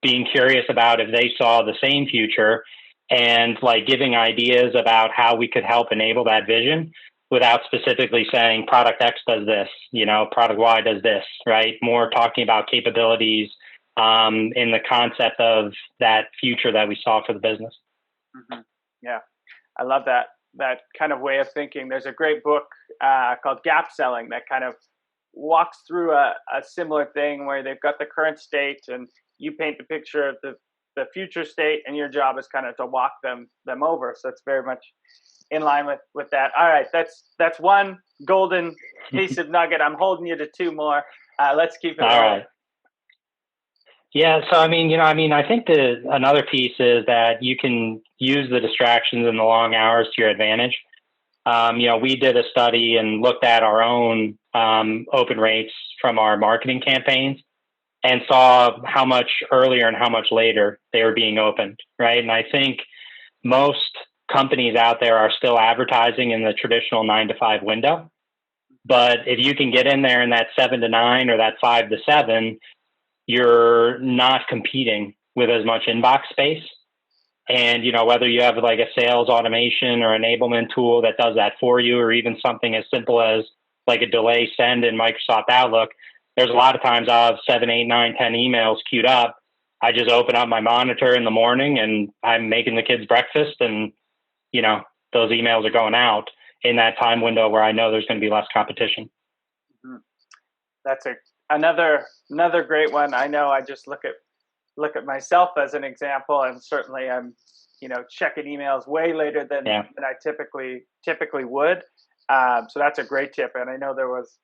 being curious about if they saw the same future, and like giving ideas about how we could help enable that vision. without specifically saying product X does this, product Y does this, right? More talking about capabilities in the concept of that future that we saw for the business. Mm-hmm. Yeah, I love that kind of way of thinking. There's a great book called Gap Selling that kind of walks through a similar thing where they've got the current state and you paint the picture of the future state, and your job is kind of to walk them over. So it's very much in line with that. All right, that's one golden piece of nugget. I'm holding you to two more. Let's keep it all right. Yeah, so I think another piece is that you can use the distractions and the long hours to your advantage. We did a study and looked at our own open rates from our marketing campaigns and saw how much earlier and how much later they were being opened, right? And I think most companies out there are still advertising in the traditional 9 to 5 window. But if you can get in there in that 7 to 9 or that 5 to 7, you're not competing with as much inbox space. And, whether you have like a sales automation or enablement tool that does that for you, or even something as simple as like a delay send in Microsoft Outlook, there's a lot of times I'll have 7, 8, 9, 10 emails queued up. I just open up my monitor in the morning and I'm making the kids breakfast, and, those emails are going out in that time window where I know there's going to be less competition. Mm-hmm. That's another great one. I know I just look at myself as an example, and certainly I'm, checking emails way later than I typically would. So that's a great tip. And I know there was,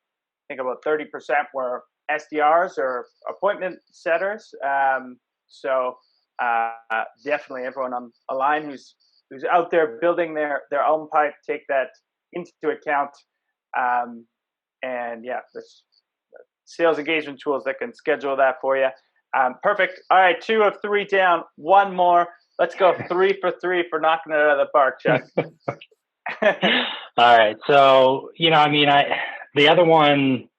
I think about 30% were SDRs or appointment setters. So definitely everyone on a line who's out there building their own pipe, take that into account. And yeah, there's sales engagement tools that can schedule that for you. Perfect. All right, 2 of 3 down. One more. Let's go 3 for 3 for knocking it out of the park, Chuck. All right. So, the other one,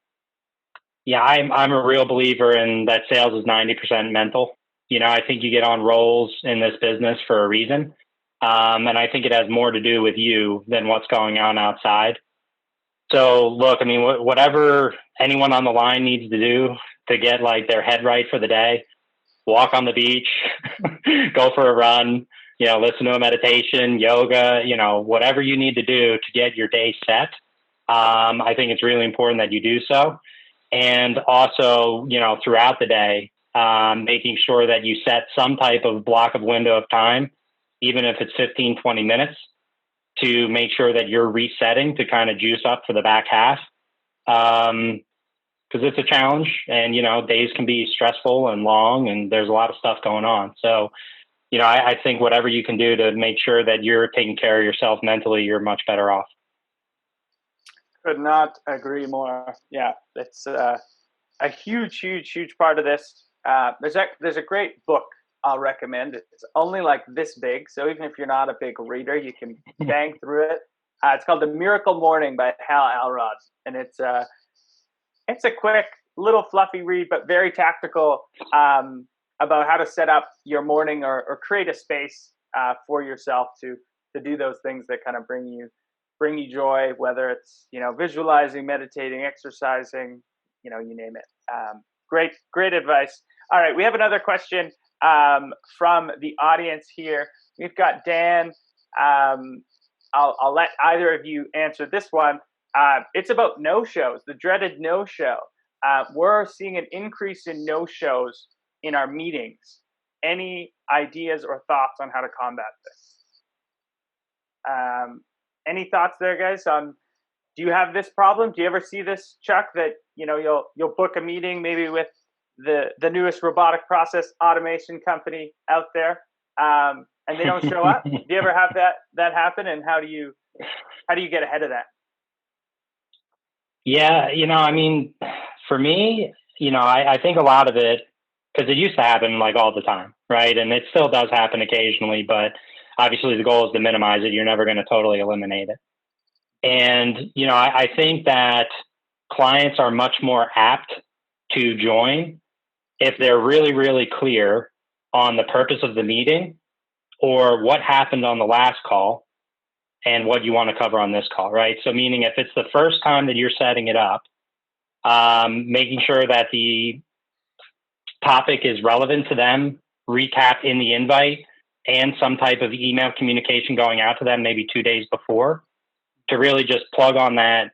I'm a real believer in that sales is 90% mental. I think you get on roles in this business for a reason. And I think it has more to do with you than what's going on outside. So look, whatever anyone on the line needs to do to get like their head right for the day, walk on the beach, go for a run, listen to a meditation, yoga, whatever you need to do to get your day set. I think it's really important that you do so. And also, throughout the day, making sure that you set some type of block of window of time, even if it's 15, 20 minutes, to make sure that you're resetting to kind of juice up for the back half. Because it's a challenge, and, days can be stressful and long, and there's a lot of stuff going on. So, I think whatever you can do to make sure that you're taking care of yourself mentally, you're much better off. Could not agree more. Yeah, it's a huge part of this. There's a great book I'll recommend. It's only like this big, so even if you're not a big reader, you can bang through it. It's called The Miracle Morning by Elrod, and it's a quick, little fluffy read, but very tactical about how to set up your morning or create a space for yourself to do those things that kind of bring you joy, whether it's visualizing, meditating, exercising, you name it. Great advice. All right, we have another question from the audience here. We've got Dan. I'll let either of you answer this one. It's about no-shows, the dreaded no-show. We're seeing an increase in no-shows in our meetings. Any ideas or thoughts on how to combat this? Any thoughts there, guys? Do you have this problem? Do you ever see this, Chuck, that you'll book a meeting maybe with the newest robotic process automation company out there, and they don't show up? Do you ever have that happen? And how do you get ahead of that? Yeah, for me, I think a lot of it, because it used to happen like all the time, right? And it still does happen occasionally, but obviously the goal is to minimize it. You're never going to totally eliminate it. And, I think that clients are much more apt to join if they're really, really clear on the purpose of the meeting or what happened on the last call, and what you want to cover on this call, right? So meaning if it's the first time that you're setting it up, making sure that the topic is relevant to them, recap in the invite, and some type of email communication going out to them maybe 2 days before to really just plug on that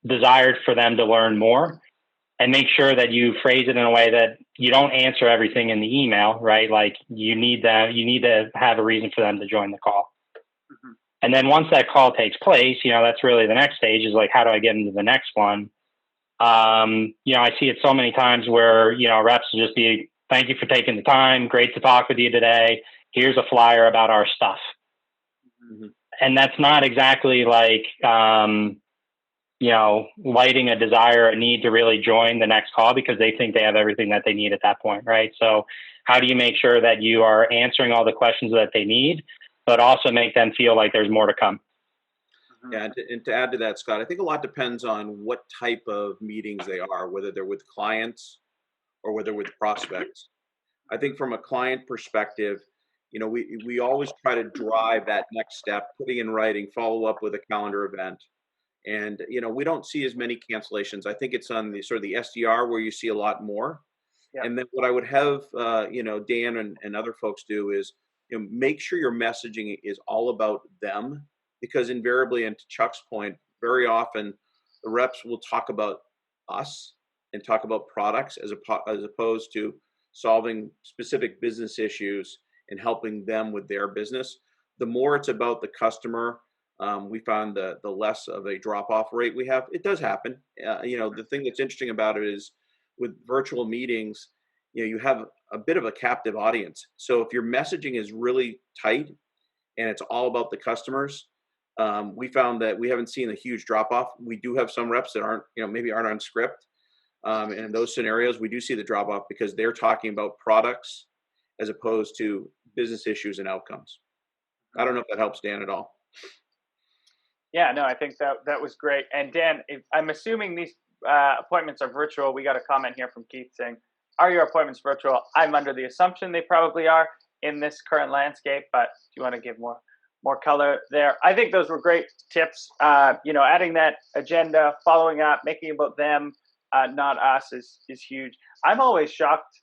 desire for them to learn more, and make sure that you phrase it in a way that you don't answer everything in the email, right? Like you need to have a reason for them to join the call. Mm-hmm. And then once that call takes place, that's really the next stage is like, how do I get into the next one? I see it so many times where, reps will just be, thank you for taking the time. Great to talk with you today. Here's a flyer about our stuff. Mm-hmm. And that's not exactly like, lighting a desire, a need to really join the next call because they think they have everything that they need at that point, right? So how do you make sure that you are answering all the questions that they need, but also make them feel like there's more to come? Yeah, and to add to that, Scott, I think a lot depends on what type of meetings they are, whether they're with clients or whether with prospects. I think from a client perspective, we always try to drive that next step, putting in writing, follow up with a calendar event. And, we don't see as many cancellations. I think it's on the sort of the SDR where you see a lot more. Yep. And then what I would have, Dan and other folks do is, make sure your messaging is all about them, because invariably, and to Chuck's point, very often the reps will talk about us and talk about products as opposed to solving specific business issues and helping them with their business. The more it's about the customer, we found the less of a drop-off rate we have. It does happen. The thing that's interesting about it is with virtual meetings, you have a bit of a captive audience. So if your messaging is really tight and it's all about the customers, we found that we haven't seen a huge drop-off. We do have some reps that aren't on script. And in those scenarios, we do see the drop-off because they're talking about products as opposed to business issues and outcomes. I don't know if that helps Dan at all. Yeah, no, I think that was great. And Dan, I'm assuming these appointments are virtual. We got a comment here from Keith saying, are your appointments virtual? I'm under the assumption they probably are in this current landscape, but do you want to give more color there? I think those were great tips. Adding that agenda, following up, making it about them, not us is huge. I'm always shocked.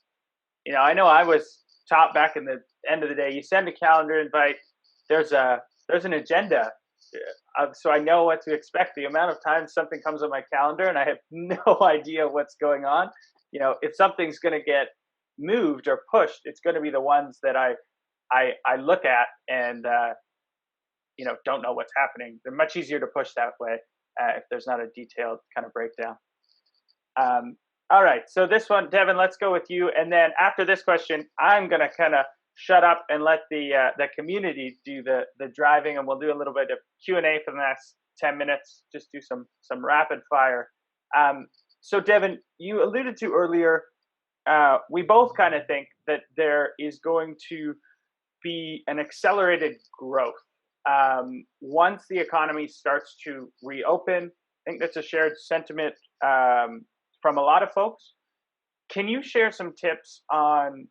I know I was taught back in the end of the day, you send a calendar invite, there's an agenda. So I know what to expect. The amount of times something comes on my calendar and I have no idea what's going on. If something's going to get moved or pushed, it's going to be the ones that I look at and don't know what's happening. They're much easier to push that way if there's not a detailed kind of breakdown. All right, so this one, Devin, let's go with you. And then after this question, I'm going to kind of shut up and let the community do the driving, and we'll do a little bit of Q&A for the next 10 minutes. Just do some rapid fire. So Devin, you alluded to earlier, we both kind of think that there is going to be an accelerated growth once the economy starts to reopen. I think that's a shared sentiment from a lot of folks. Can you share some tips on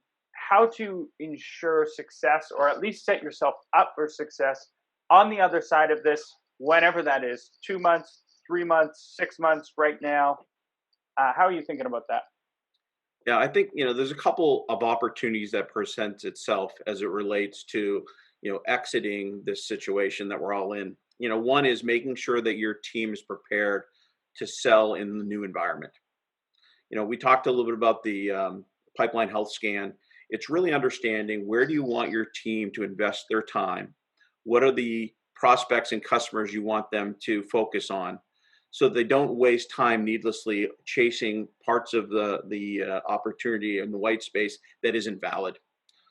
how to ensure success, or at least set yourself up for success on the other side of this, whenever that is, 2 months, 3 months, 6 months right now? How are you thinking about that? Yeah, I think, there's a couple of opportunities that presents itself as it relates to, exiting this situation that we're all in. One is making sure that your team is prepared to sell in the new environment. We talked a little bit about the pipeline health scan. It's really understanding, where do you want your team to invest their time? What are the prospects and customers you want them to focus on, so they don't waste time needlessly chasing parts of the opportunity in the white space that isn't valid.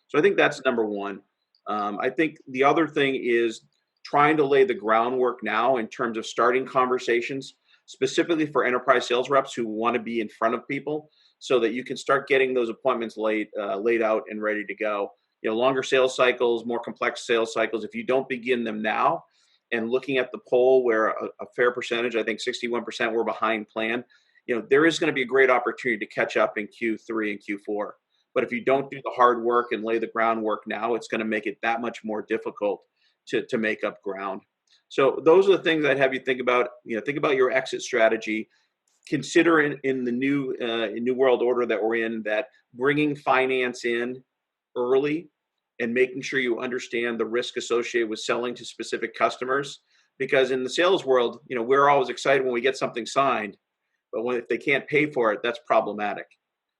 So I think that's number one. I think the other thing is trying to lay the groundwork now in terms of starting conversations, specifically for enterprise sales reps who want to be in front of people, so that you can start getting those appointments laid out and ready to go. Longer sales cycles, more complex sales cycles, if you don't begin them now, and looking at the poll where a fair percentage, I think 61% were behind plan, there is going to be a great opportunity to catch up in Q3 and Q4. But if you don't do the hard work and lay the groundwork now, it's going to make it that much more difficult to make up ground. So those are the things I'd have you think about. Think about your exit strategy. Consider in the new world order that we're in, that bringing finance in early and making sure you understand the risk associated with selling to specific customers. Because in the sales world, we're always excited when we get something signed, but if they can't pay for it, that's problematic.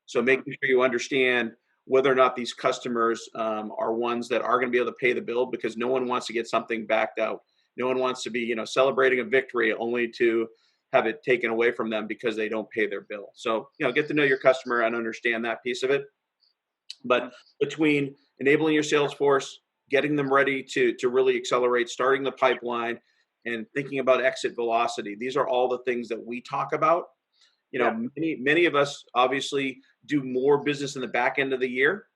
So making sure you understand whether or not these customers are ones that are going to be able to pay the bill, because no one wants to get something backed out. No one wants to be, celebrating a victory only to have it taken away from them because they don't pay their bill. So, get to know your customer and understand that piece of it. But between enabling your sales force, getting them ready to really accelerate, starting the pipeline, and thinking about exit velocity, these are all the things that we talk about. Many of us obviously do more business in the back end of the year.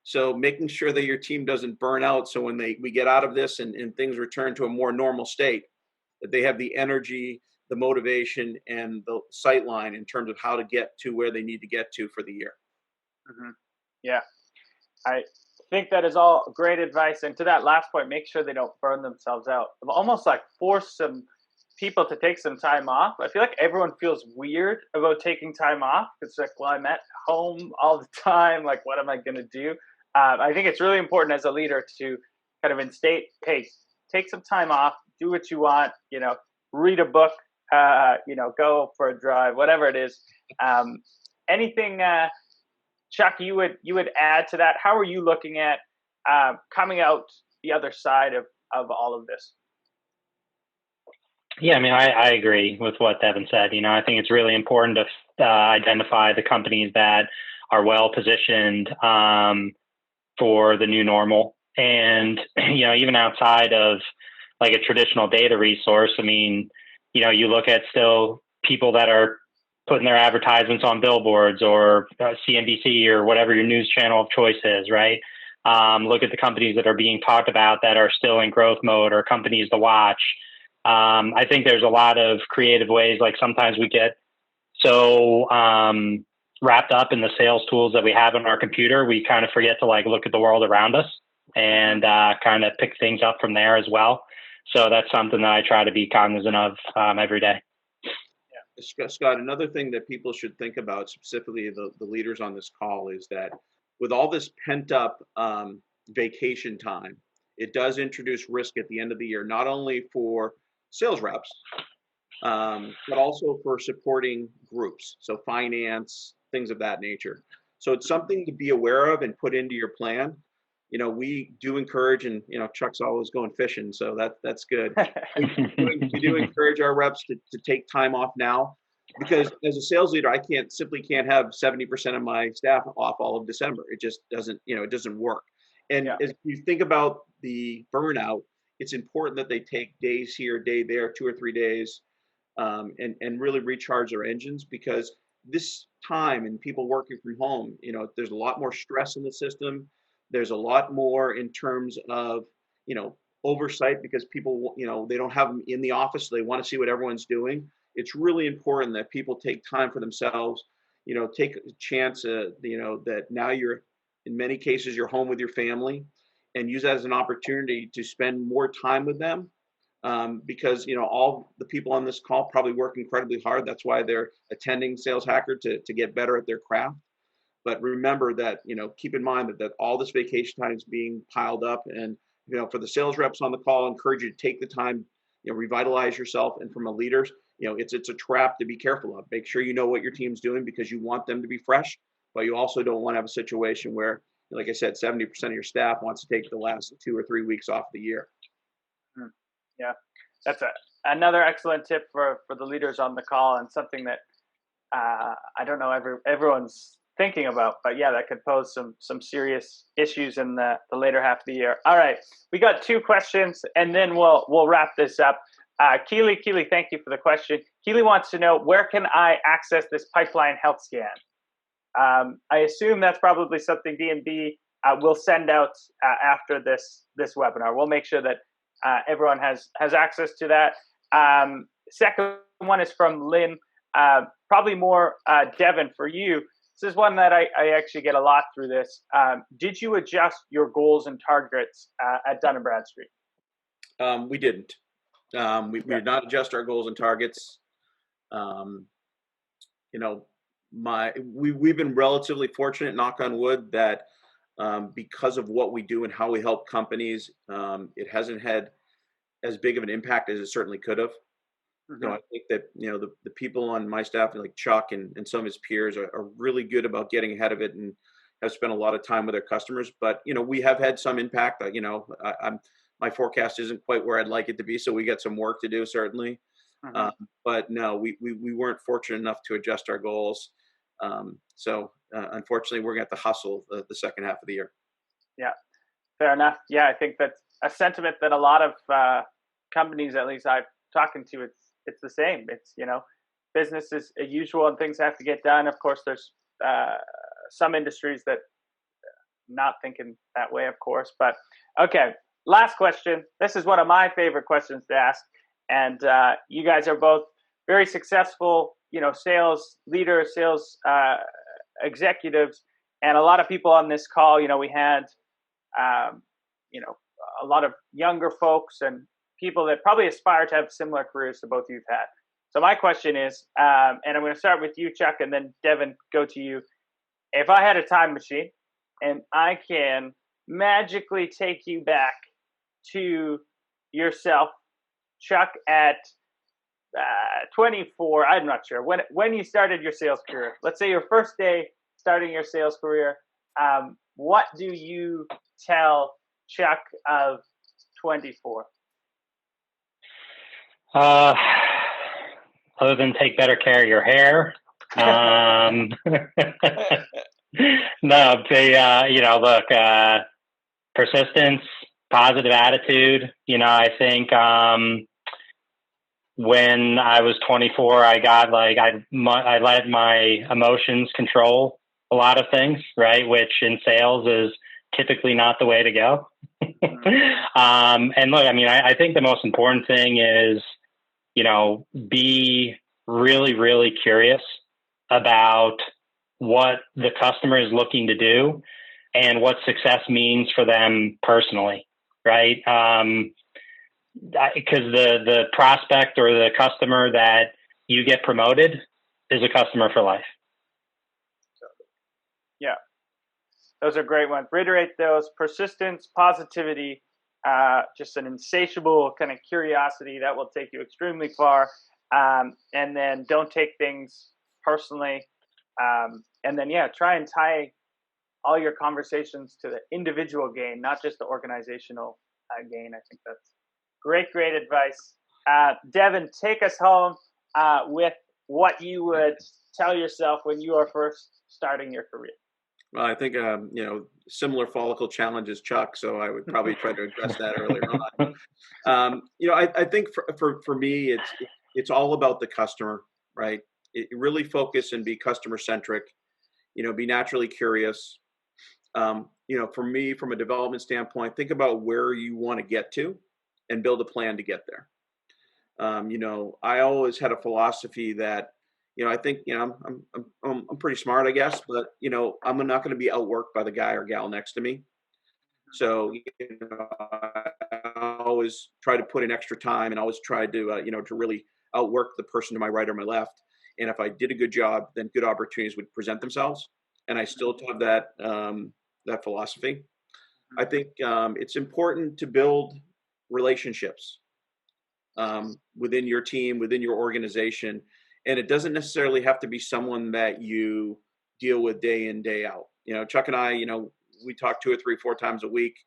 So making sure that your team doesn't burn out, so when we get out of this and things return to a more normal state, that they have the energy, the motivation, and the sight line in terms of how to get to where they need to get to for the year. Mm-hmm. Yeah, I think that is all great advice. And to that last point, make sure they don't burn themselves out. Almost like force some people to take some time off. I feel like everyone feels weird about taking time off. It's like, well, I'm at home all the time. Like, what am I going to do? I think it's really important as a leader to kind of instate, hey, take some time off, do what you want, read a book, go for a drive, whatever it is. Anything, Chuck, you would add to that? How are you looking at coming out the other side of all of this? Yeah, I mean, I agree with what Devin said. I think it's really important to identify the companies that are well positioned for the new normal. And, even outside of like a traditional data resource, I mean, you look at still people that are putting their advertisements on billboards or CNBC or whatever your news channel of choice is, right? Look at the companies that are being talked about that are still in growth mode or companies to watch. I think there's a lot of creative ways. Like sometimes we get so wrapped up in the sales tools that we have on our computer, we kind of forget to look at the world around us and kind of pick things up from there as well. So that's something that I try to be cognizant of every day. Yeah. Scott, another thing that people should think about, specifically the leaders on this call, is that with all this pent up vacation time, it does introduce risk at the end of the year, not only for sales reps, but also for supporting groups. So finance, things of that nature. So it's something to be aware of and put into your plan. We do encourage, and Chuck's always going fishing, so that's good. We do encourage our reps to take time off now, because as a sales leader, I simply can't have 70% of my staff off all of December. It just doesn't, it doesn't work. And as you think about the burnout, it's important that they take days here, day there, 2 or 3 days, and really recharge their engines, because this time and people working from home, there's a lot more stress in the system. There's a lot more in terms of, oversight, because people, they don't have them in the office. So they want to see what everyone's doing. It's really important that people take time for themselves, take a chance, that now in many cases, you're home with your family, and use that as an opportunity to spend more time with them. Because, all the people on this call probably work incredibly hard. That's why they're attending Sales Hacker, to get better at their craft. But remember that, keep in mind that all this vacation time is being piled up. And, for the sales reps on the call, I encourage you to take the time, revitalize yourself. And from a leaders, it's a trap to be careful of. Make sure you know what your team's doing, because you want them to be fresh, but you also don't want to have a situation where, like I said, 70% of your staff wants to take the last 2 or 3 weeks off the year. Yeah, that's another excellent tip for the leaders on the call, and something that I don't know everyone's thinking about, but yeah, that could pose some serious issues in the later half of the year. All right, we got 2 questions, and then we'll wrap this up. Keely, thank you for the question. Keely wants to know, where can I access this pipeline health scan? I assume that's probably something D&B will send out after this webinar. We'll make sure that everyone has access to that. Second one is from Lynn, probably more Devin for you. This is one that I actually get a lot through this. Did you adjust your goals and targets at Dun & Bradstreet? We didn't. We Yeah. did not adjust our goals and targets. Um, you know, we've been relatively fortunate, knock on wood, that because of what we do and how we help companies, it hasn't had as big of an impact as it certainly could have. Hmm. I think that the people on my staff, like Chuck and some of his peers, are really good about getting ahead of it and have spent a lot of time with their customers. But we have had some impact. I'm my forecast isn't quite where I'd like it to be, so we got some work to do certainly. Hmm. Um, but no, we weren't fortunate enough to adjust our goals. So unfortunately, we're going to have to hustle the second half of the year. Yeah. Fair enough. Yeah, I think that's a sentiment that a lot of companies, at least I'm talking to, it's the same. It's business as usual and things have to get done. Of course, there's some industries that not thinking that way, of course. But okay, last question. This is one of my favorite questions to ask, and you guys are both very successful, sales leaders, sales executives, and a lot of people on this call. We had um, you know, a lot of younger folks and people that probably aspire to have similar careers to both you've had. So my question is, and I'm going to start with you, Chuck, and then Devin, go to you. If I had a time machine and I can magically take you back to yourself, Chuck, at 24, I'm not sure when you started your sales career. Let's say your first day starting your sales career. What do you tell Chuck of 24? Other than take better care of your hair. No, look, persistence, positive attitude. I think when I was 24, I got I let my emotions control a lot of things, right? Which in sales is typically not the way to go. And look, I think the most important thing is, be really, really curious about what the customer is looking to do and what success means for them personally, right? Because the prospect or the customer that you get promoted is a customer for life. Yeah, those are great ones. Reiterate those: persistence, positivity, just an insatiable kind of curiosity that will take you extremely far. And then don't take things personally. And then, try and tie all your conversations to the individual gain, not just the organizational gain. I think that's great advice. Devin, take us home with what you would tell yourself when you are first starting your career. Well, I think similar follicle challenges, Chuck. So I would probably try to address that earlier on. I think for me, it's all about the customer, right? Really focus and be customer centric. Be naturally curious. For me, from a development standpoint, think about where you want to get to, and build a plan to get there. I always had a philosophy that I think I'm pretty smart, I guess, but I'm not going to be outworked by the guy or gal next to me. So I always try to put in extra time and always try to to really outwork the person to my right or my left. And if I did a good job, then good opportunities would present themselves. And I still have that philosophy. I think it's important to build relationships within your team, within your organization. And it doesn't necessarily have to be someone that you deal with day in, day out. Chuck and I, we talk 2 or 3, 4 times a week,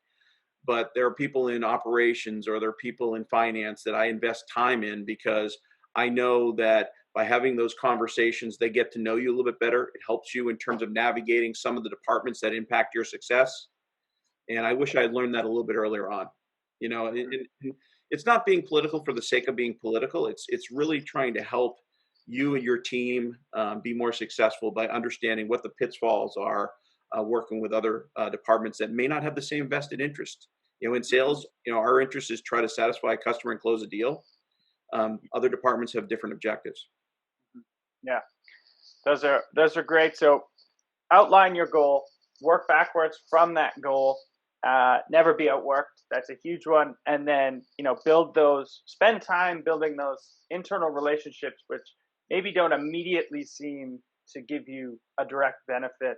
but there are people in operations or there are people in finance that I invest time in because I know that by having those conversations, they get to know you a little bit better. It helps you in terms of navigating some of the departments that impact your success. And I wish I had learned that a little bit earlier on. It's not being political for the sake of being political. It's really trying to help you and your team be more successful by understanding what the pitfalls are, working with other departments that may not have the same vested interest. In sales, our interest is try to satisfy a customer and close a deal. Other departments have different objectives. Yeah, those are great. So outline your goal, work backwards from that goal, never be outworked. That's a huge one. And then, spend time building those internal relationships, which maybe don't immediately seem to give you a direct benefit,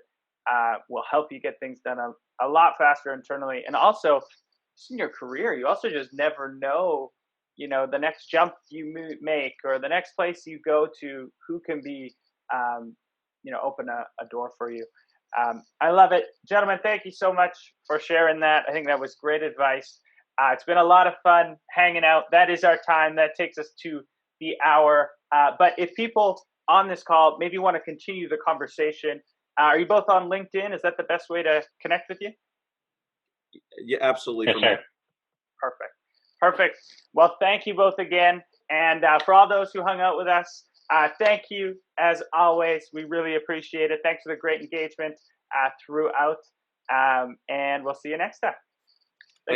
will help you get things done a lot faster internally. And also, just in your career, you also just never know, the next jump you make or the next place you go to, who can be, open a door for you. I love it. Gentlemen, thank you so much for sharing that. I think that was great advice. It's been a lot of fun hanging out. That is our time. That takes us to the hour. But if people on this call maybe want to continue the conversation, are you both on LinkedIn? Is that the best way to connect with you? Yeah, absolutely. Yes, sir. Perfect. Well, thank you both again. And for all those who hung out with us, thank you as always. We really appreciate it. Thanks for the great engagement throughout. And we'll see you next time.